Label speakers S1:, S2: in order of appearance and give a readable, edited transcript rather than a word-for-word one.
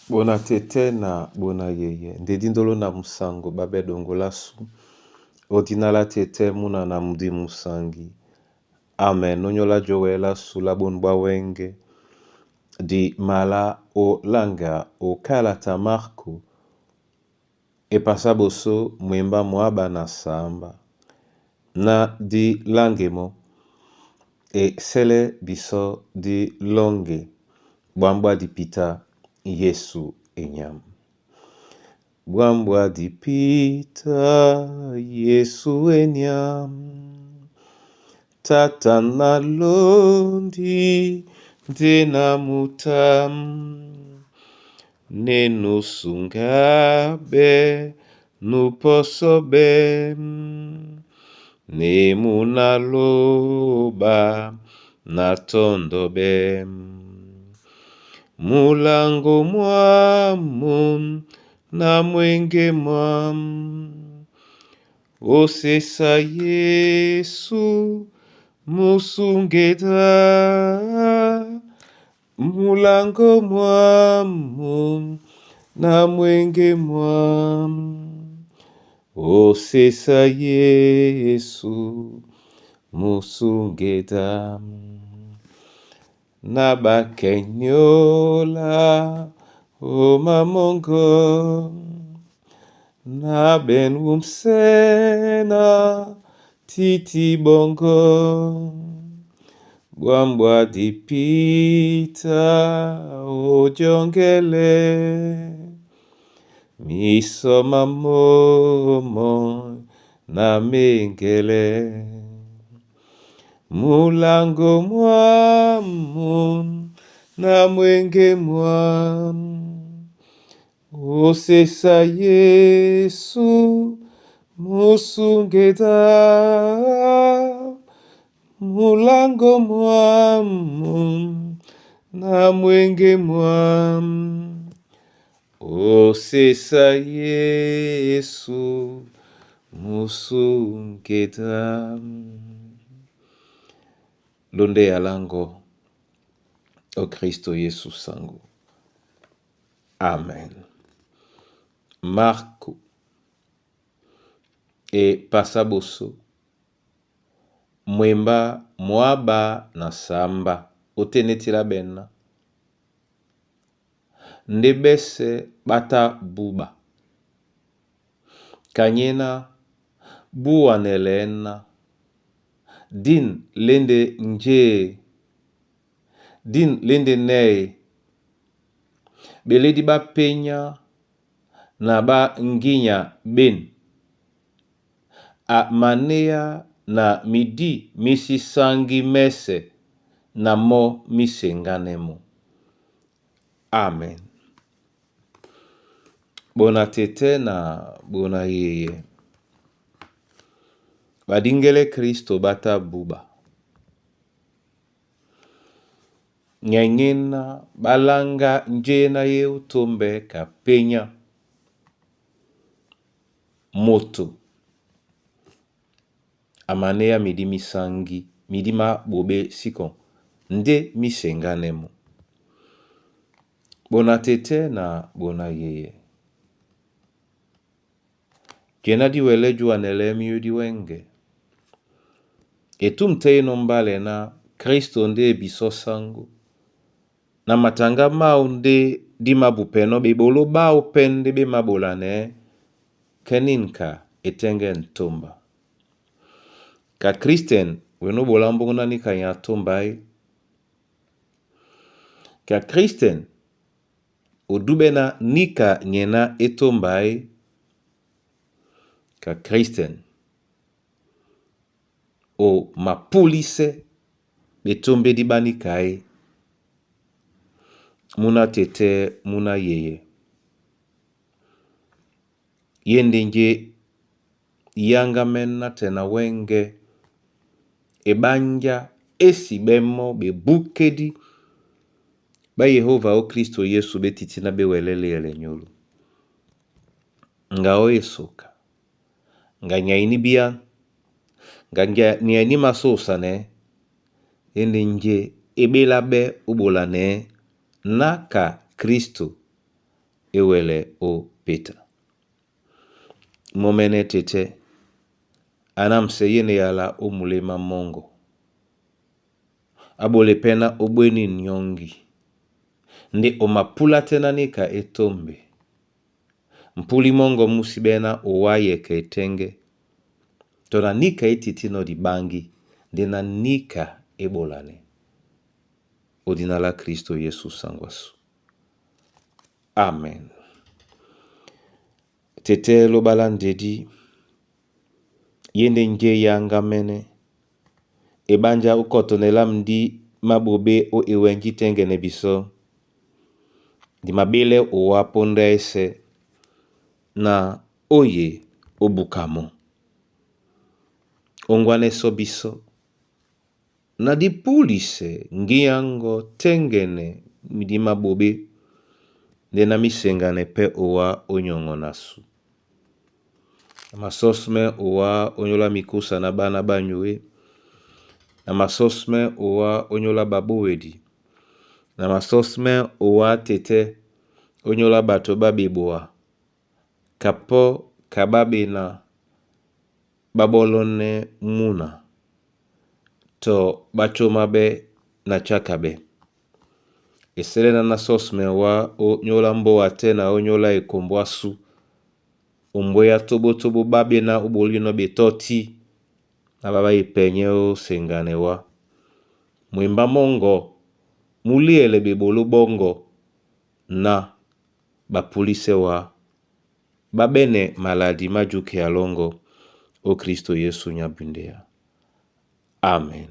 S1: Bona tete na bona yeye. Ndedi ndolo na musango babe dongola su. Odinala tete muna na mudi musangi. Amen. Nonyola joela su la bonba wenge. Di mala o langa o kalata Marko. E pasaboso mwemba mwaba na samba. Na di langemo. E sele biso di longe. Bwambwa di pita Yesu enyam. Bwambwa di pita Yesu enyam. Tata na londi dena mutam. Neno sungabe nuposobe. Nemu na loba na tondobe. Mulango mwamu na mwenge mwamu. Osesa Yesu musungeda. Mulango mwamu na mwenge mwamu. Osesa Yesu musungeda. Nabakenyola o mamongo. Naben umsena titi bongo. Bwambwa dipita o jongele. Misoma momo na mengele. Mulango mwamu na mwenge mwamu. Osesa Yesu musungeda. Mulango mwamu na mwenge mwamu. Osesa Yesu musungeda. Londe ya lango o Kristo Yesu sangu. Amen. Marko e pasaboso mwemba mwaba na samba otenetila bena. Ndebese bata buba. Kanyena buwa nelena. Din lende nje. Din lende nei. Beledi ba penya na ba nginya ben. A manea na midi misi sangi mese na mo misenganemo. Amen. Bona tete na bona yeye. Badingele Kristo bata buba. Nyangena balanga njena ye utombe kapenya. Moto. Amanea midi misangi. Midima bobe sikon. Nde misenganemo. Bona tete na bona yeye. Kena di weleju anelemi yudi wenge. Etumte nombale na Kristo nde biso sangu. Na matanga maunde di mabupeno bebolo ba opende be mabolane. Keninka etenge ntomba. Ka Kristen weno bolambona ni kanya tombai. Ka Kristen odubena nika nyena etombai. Ka Kristen o mapulise betombe di banikai. Muna tete muna yeye. Yende nje yanga mena tena wenge. Ebanja esi bemo be bukedi. Ba Yehova o Kristo Yesu betitina be welele ele nyolu. Nga oye soka. Nga nyaini bian. Nga nyaini masosa ne. Yende nje ebelabe ubolane. Naka Kristo ewele o peta. Momene tete anamse yene yala o mulema mongo. Abole pena obweni nyongi. Ndi omapula tena nika etombe. Mpuli mongo musibena owaye ke etenge. Tona nika ititino di bangi. Dena nika ebolane. Odinala Kristo Yesu sangwasu. Amen. Tete lo balandedi. Yende nje yanga mene. Ebanja ukotonela mdi mabobe o ewenji tengene biso. Di mabele o waponda ese. Na oye obukamo. Ongwane so biso. Na di pulise ngiyango tengene mdi mabobe. Dena misengane pe owa onyongo nasu. Masosme owa onyola mikusa na bana banyue. Na masosme owa onyola babuwedi. Na masosme owa tete onyola bato babiboa. Kapo kababe na babolone muna. To bachomabe na chakabe. Eselena na sosme wa onyola mboa tena onyola ekomboasu. Umboya tobo babe na ubolino betoti. Na baba ipenye o sengane wa. Mwimba mongo. Muliele bebolo bongo. Na bapulise wa. Babene maladi majuke alongo. O Kristo Yesu nyabundea. Amen.